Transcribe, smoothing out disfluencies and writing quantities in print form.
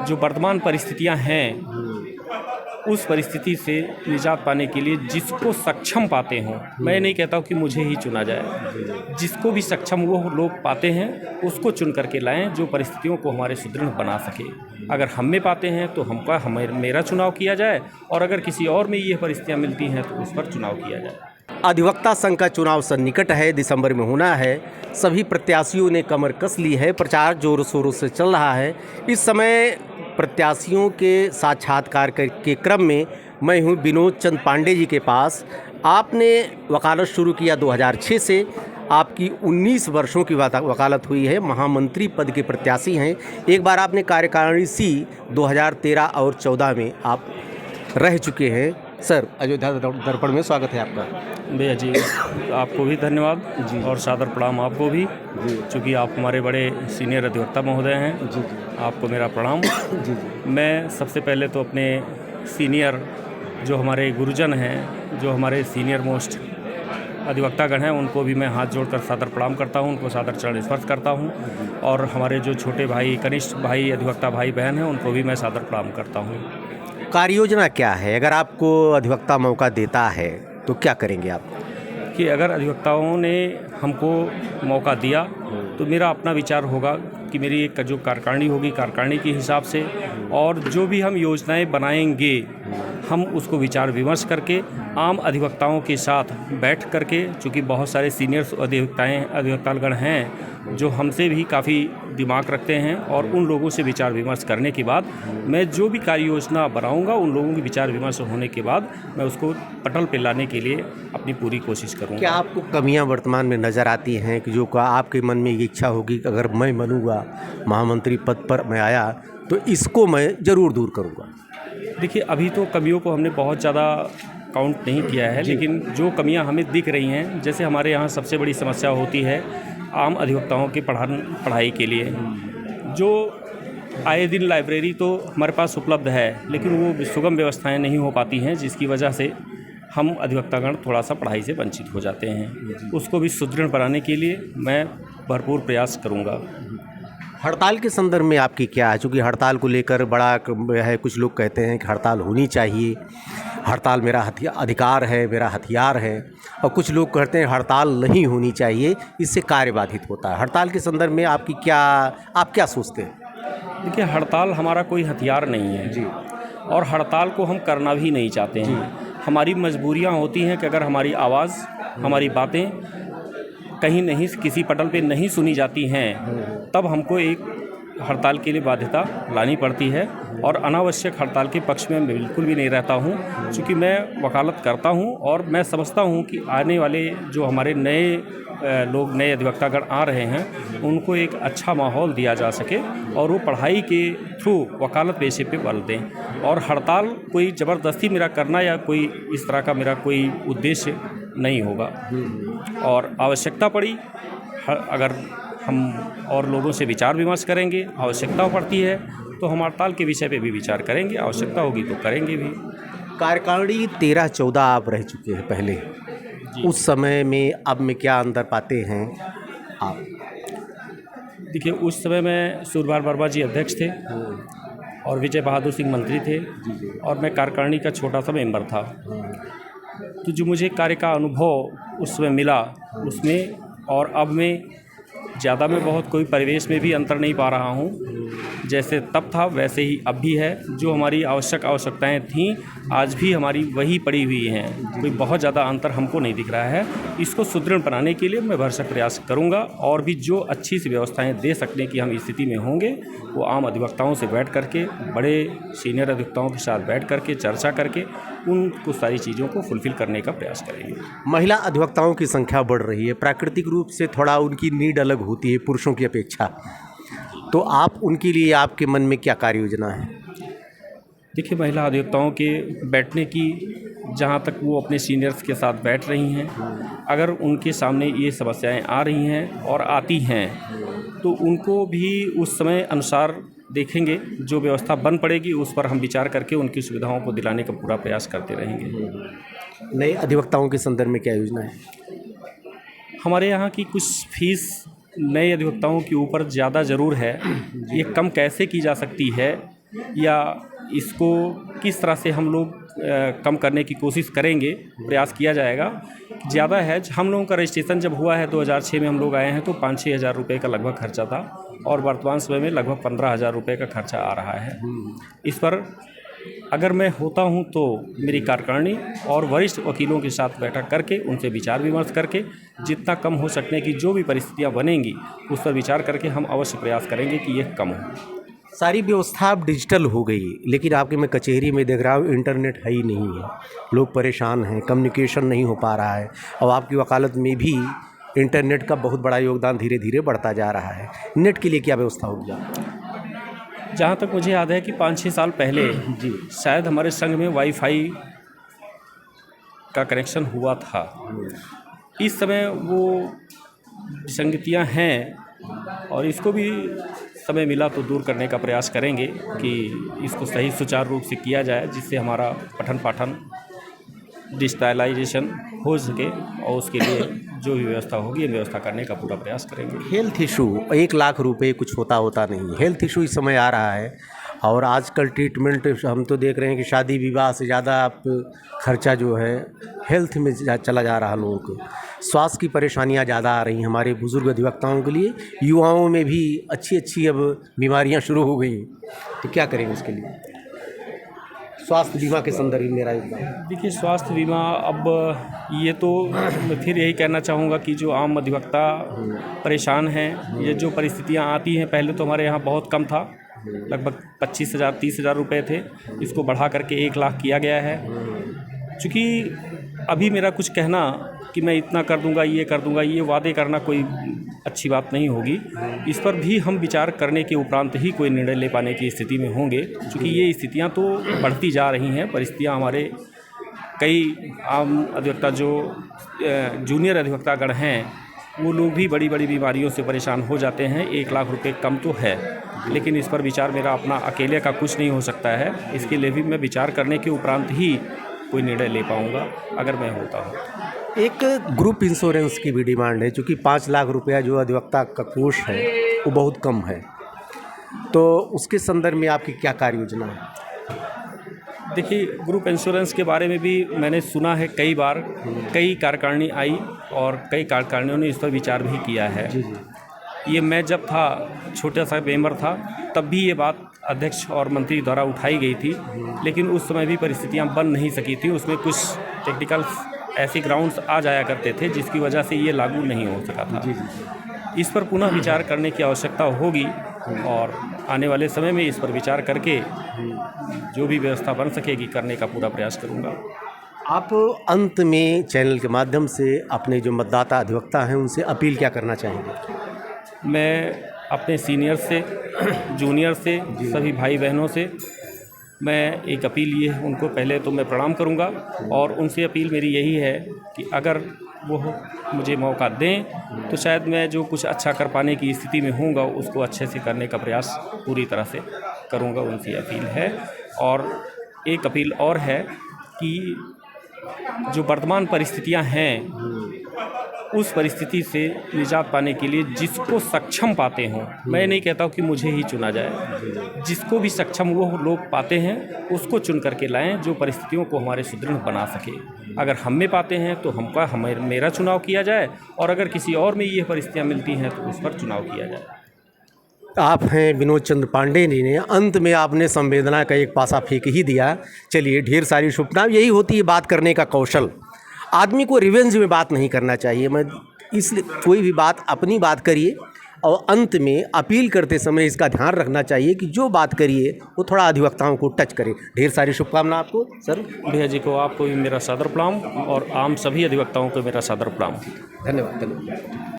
जो वर्तमान परिस्थितियां हैं उस परिस्थिति से निजात पाने के लिए जिसको सक्षम पाते हों, मैं नहीं कहता हूँ कि मुझे ही चुना जाए, जिसको भी सक्षम वो लोग पाते हैं उसको चुन करके लाएं जो परिस्थितियों को हमारे सुदृढ़ बना सके। अगर हम में पाते हैं तो मेरा चुनाव किया जाए, और अगर किसी और में ये परिस्थितियाँ मिलती हैं तो उस पर चुनाव किया जाए। अधिवक्ता संघ का चुनाव सन्निकट है, दिसंबर में होना है। सभी प्रत्याशियों ने कमर कस ली है, प्रचार जोरों शोरों से चल रहा है। इस समय प्रत्याशियों के साक्षात्कार के क्रम में मैं हूं विनोद चंद पांडे जी के पास। आपने वकालत शुरू किया 2006 से, आपकी 19 वर्षों की वकालत हुई है, महामंत्री पद के प्रत्याशी हैं। एक बार आपने कार्यकारिणी सी 2013 और 14 में आप रह चुके हैं। सर, अयोध्या दर्पण में स्वागत है आपका। भैया जी, आपको भी धन्यवाद जी, और सादर प्रणाम आपको भी जी, चूँकि आप हमारे बड़े सीनियर अधिवक्ता महोदय हैं जी, आपको मेरा प्रणाम जी। मैं सबसे पहले तो अपने सीनियर जो हमारे गुरुजन हैं, जो हमारे सीनियर मोस्ट अधिवक्तागण हैं, उनको भी मैं हाथ जोड़कर सादर प्रणाम करता हूं, उनको सादर चरण स्पर्श करता हूं, और हमारे जो छोटे भाई, कनिष्ठ भाई, अधिवक्ता भाई बहन हैं, उनको भी मैं सादर प्रणाम करता हूं। कार्य योजना क्या है? अगर आपको अधिवक्ता मौका देता है तो क्या करेंगे आप? कि अगर अधिवक्ताओं ने हमको मौका दिया तो मेरा अपना विचार होगा कि मेरी एक जो कार्यकारिणी होगी, कार्यकारिणी के हिसाब से, और जो भी हम योजनाएं बनाएंगे हम उसको विचार विमर्श करके आम अधिवक्ताओं के साथ बैठ करके, चूँकि बहुत सारे सीनियर अधिवक्तागण हैं जो हमसे भी काफ़ी दिमाग रखते हैं, और उन लोगों से विचार विमर्श करने के बाद मैं जो भी कार्य योजना बनाऊंगा, उन लोगों की विचार विमर्श होने के बाद मैं उसको पटल पे लाने के लिए अपनी पूरी कोशिश करूंगा। क्या आपको कमियां वर्तमान में नज़र आती हैं कि जो आपके मन में ये इच्छा होगी कि अगर मैं बनूंगा, महामंत्री पद पर मैं आया तो इसको मैं ज़रूर दूर करूंगा? देखिए, अभी तो कमियों को हमने बहुत ज़्यादा काउंट नहीं किया है, लेकिन जो कमियां हमें दिख रही हैं, जैसे हमारे यहाँ सबसे बड़ी समस्या होती है आम अधिवक्ताओं की पढ़ाई के लिए। जो आए दिन लाइब्रेरी तो हमारे पास उपलब्ध है, लेकिन वो सुगम व्यवस्थाएं नहीं हो पाती हैं, जिसकी वजह से हम अधिवक्तागण थोड़ा सा पढ़ाई से वंचित हो जाते हैं। उसको भी सुदृढ़ बनाने के लिए मैं भरपूर प्रयास करूँगा। हड़ताल के संदर्भ में आपकी क्या है? चूँकि हड़ताल को लेकर बड़ा है, कुछ लोग कहते हैं कि हड़ताल होनी चाहिए, हड़ताल मेरा अधिकार है, मेरा हथियार है, और कुछ लोग कहते हैं हड़ताल नहीं होनी चाहिए, इससे कार्य बाधित होता है। हड़ताल के संदर्भ में आप क्या सोचते हैं? देखिए, हड़ताल हमारा कोई हथियार नहीं है जी, और हड़ताल को हम करना भी नहीं चाहते हैं। हमारी मजबूरियां होती हैं कि अगर हमारी आवाज़, हमारी बातें कहीं नहीं, किसी पटल पे नहीं सुनी जाती हैं, तब हमको एक हड़ताल के लिए बाध्यता लानी पड़ती है, और अनावश्यक हड़ताल के पक्ष में मैं बिल्कुल भी नहीं रहता हूं, क्योंकि मैं वकालत करता हूं और मैं समझता हूं कि आने वाले जो हमारे नए लोग, नए अधिवक्तागण आ रहे हैं, उनको एक अच्छा माहौल दिया जा सके और वो पढ़ाई के थ्रू वकालत पेशे पे बल दें। और हड़ताल कोई ज़बरदस्ती मेरा करना या कोई इस तरह का मेरा कोई उद्देश्य नहीं होगा, और आवश्यकता पड़ी अगर हम और लोगों से विचार विमर्श करेंगे, आवश्यकता पड़ती है तो हम हड़ताल के विषय पे भी विचार करेंगे, आवश्यकता होगी तो करेंगे भी। कार्यकारिणी 13-14 आप रह चुके हैं पहले, उस समय में अब में क्या अंतर पाते हैं आप? देखिए, उस समय में सूरबाल वर्मा जी अध्यक्ष थे और विजय बहादुर सिंह मंत्री थे, और मैं कार्यकारिणी का छोटा सा मेंबर था। तो जो मुझे कार्य का अनुभव उस समय मिला, उसमें और अब में ज़्यादा मैं बहुत कोई परिवेश में भी अंतर नहीं पा रहा हूँ। जैसे तब था वैसे ही अब भी है। जो हमारी आवश्यकताएं थीं आज भी हमारी वही पड़ी हुई हैं, कोई बहुत ज़्यादा अंतर हमको नहीं दिख रहा है। इसको सुदृढ़ बनाने के लिए मैं भरसक प्रयास करूँगा, और भी जो अच्छी सी व्यवस्थाएं दे सकने की हम स्थिति में होंगे, वो आम अधिवक्ताओं से बैठ करके, बड़े सीनियर अधिवक्ताओं के साथ बैठ करके चर्चा करके उन कुछ सारी चीज़ों को फुलफ़िल करने का प्रयास करेंगे। महिला अधिवक्ताओं की संख्या बढ़ रही है, प्राकृतिक रूप से थोड़ा उनकी नीड अलग होती है पुरुषों की अपेक्षा, तो आप उनके लिए, आपके मन में क्या कार्य योजना है? देखिए, महिला अधिवक्ताओं के बैठने की, जहाँ तक वो अपने सीनियर्स के साथ बैठ रही हैं, अगर उनके सामने ये समस्याएं आ रही हैं और आती हैं, तो उनको भी उस समय अनुसार देखेंगे। जो व्यवस्था बन पड़ेगी उस पर हम विचार करके उनकी सुविधाओं को दिलाने का पूरा प्रयास करते रहेंगे। नए अधिवक्ताओं के संदर्भ में क्या योजना है? हमारे यहाँ की कुछ फीस नए अधिवक्ताओं के ऊपर ज़्यादा ज़रूर है। ये कम कैसे की जा सकती है, या इसको किस तरह से हम लोग कम करने की कोशिश करेंगे, प्रयास किया जाएगा। ज़्यादा है, हम लोगों का रजिस्ट्रेशन जब हुआ है 2006 में हम लोग आए हैं तो 5-6 हज़ार रुपये का लगभग खर्चा था और वर्तमान समय में लगभग 15 हज़ार रुपये का खर्चा आ रहा है। इस पर अगर मैं होता हूं तो मेरी कार्यकारिणी और वरिष्ठ वकीलों के साथ बैठक करके उनसे विचार विमर्श करके जितना कम हो सकने की जो भी परिस्थितियां बनेंगी उस पर विचार करके हम अवश्य प्रयास करेंगे कि यह कम हो। सारी व्यवस्था अब डिजिटल हो गई, लेकिन आपके मैं कचहरी में देख रहा हूँ इंटरनेट है ही नहीं है, लोग परेशान हैं, कम्युनिकेशन नहीं हो पा रहा है। और आपकी वकालत में भी इंटरनेट का बहुत बड़ा योगदान धीरे धीरे बढ़ता जा रहा है। नेट के लिए क्या व्यवस्था होगी? जहाँ तक मुझे याद है कि 5-6 साल पहले जी शायद हमारे संघ में वाईफाई का कनेक्शन हुआ था। इस समय वो विसंगतियाँ हैं और इसको भी समय मिला तो दूर करने का प्रयास करेंगे कि इसको सही सुचारू रूप से किया जाए, जिससे हमारा पठन पाठन डिजिटलाइजेशन हो सके और उसके लिए जो भी व्यवस्था होगी ये व्यवस्था करने का पूरा प्रयास करेंगे। हेल्थ इशू 1 लाख रुपए कुछ होता नहीं, हेल्थ इशू इस समय आ रहा है और आजकल ट्रीटमेंट हम तो देख रहे हैं कि शादी विवाह से ज़्यादा आप खर्चा जो है हेल्थ में चला जा रहा है। लोगों को स्वास्थ्य की परेशानियां ज़्यादा आ रही हैं, हमारे बुज़ुर्ग अधिवक्ताओं के लिए, युवाओं में भी अच्छी अब बीमारियां शुरू हो गई, तो क्या करेंगे इसके लिए? स्वास्थ्य बीमा के संदर्भ में मेरा योगदान। देखिए, स्वास्थ्य बीमा अब ये तो मैं फिर यही कहना चाहूँगा कि जो आम अधिवक्ता परेशान हैं, ये जो परिस्थितियाँ आती हैं, पहले तो हमारे यहाँ बहुत कम था, लगभग 25,000-30,000 रुपये थे, इसको बढ़ा करके 1 लाख किया गया है। चूँकि अभी मेरा कुछ कहना कि मैं इतना कर दूंगा, ये कर दूंगा, ये वादे करना कोई अच्छी बात नहीं होगी। इस पर भी हम विचार करने के उपरांत ही कोई निर्णय ले पाने की स्थिति में होंगे, क्योंकि ये स्थितियां तो बढ़ती जा रही हैं। परिस्थितियां हमारे कई आम अधिवक्ता जो जूनियर अधिवक्तागण हैं वो लोग भी बड़ी बड़ी बीमारियों से परेशान हो जाते हैं। 1 लाख रुपए कम तो है, लेकिन इस पर विचार मेरा अपना अकेले का कुछ नहीं हो सकता है। इसके लिए भी मैं विचार करने के उपरांत ही कोई निर्णय ले पाऊँगा अगर मैं होता हूँ। एक ग्रुप इंश्योरेंस की भी डिमांड है, चूँकि 5 लाख रुपया जो अधिवक्ता का कोष है वो बहुत कम है, तो उसके संदर्भ में आपकी क्या कार्य योजना है? देखिए, ग्रुप इंश्योरेंस के बारे में भी मैंने सुना है कई बार, कई कार्यकारिणी आई और कई कार्यकारिणियों ने इस पर विचार भी किया है। ये मैं जब था छोटा सा मेंबर था तब भी ये बात अध्यक्ष और मंत्री द्वारा उठाई गई थी, लेकिन उस समय भी परिस्थितियां बन नहीं सकी थी। उसमें कुछ टेक्निकल ऐसे ग्राउंड्स आ जाया करते थे जिसकी वजह से ये लागू नहीं हो सका था। इस पर पुनः विचार करने की आवश्यकता होगी और आने वाले समय में इस पर विचार करके जो भी व्यवस्था बन सकेगी करने का पूरा प्रयास करूँगा। आप अंत में चैनल के माध्यम से अपने जो मतदाता अधिवक्ता हैं उनसे अपील क्या करना चाहेंगे? मैं अपने सीनियर से, जूनियर से, सभी भाई बहनों से मैं एक अपील ये है, उनको पहले तो मैं प्रणाम करूंगा और उनसे अपील मेरी यही है कि अगर वो मुझे मौका दें तो शायद मैं जो कुछ अच्छा कर पाने की स्थिति में होऊंगा उसको अच्छे से करने का प्रयास पूरी तरह से करूंगा। उनसे अपील है। और एक अपील और है कि जो वर्तमान परिस्थितियां हैं उस परिस्थिति से निजात पाने के लिए जिसको सक्षम पाते हों, मैं नहीं कहता हूँ कि मुझे ही चुना जाए, जिसको भी सक्षम वो लोग पाते हैं उसको चुन करके लाएं जो परिस्थितियों को हमारे सुदृढ़ बना सके। अगर हम में पाते हैं तो मेरा चुनाव किया जाए और अगर किसी और में ये परिस्थितियाँ मिलती हैं तो उस पर चुनाव किया जाए। आप हैं विनोद चंद्र पांडे जी ने अंत में आपने संवेदना का एक पासा फेंक ही दिया। चलिए, ढेर सारी शुभकामनाएं। यही होती है बात करने का कौशल। आदमी को रिवेंज में बात नहीं करना चाहिए। मैं इसलिए कोई भी बात अपनी बात करिए और अंत में अपील करते समय इसका ध्यान रखना चाहिए कि जो बात करिए वो थोड़ा अधिवक्ताओं को टच करे। ढेर सारी शुभकामनाएं आपको सर। भैया जी को, आपको भी मेरा सादर प्रणाम और आम सभी अधिवक्ताओं को मेरा सादर प्रणाम। धन्यवाद।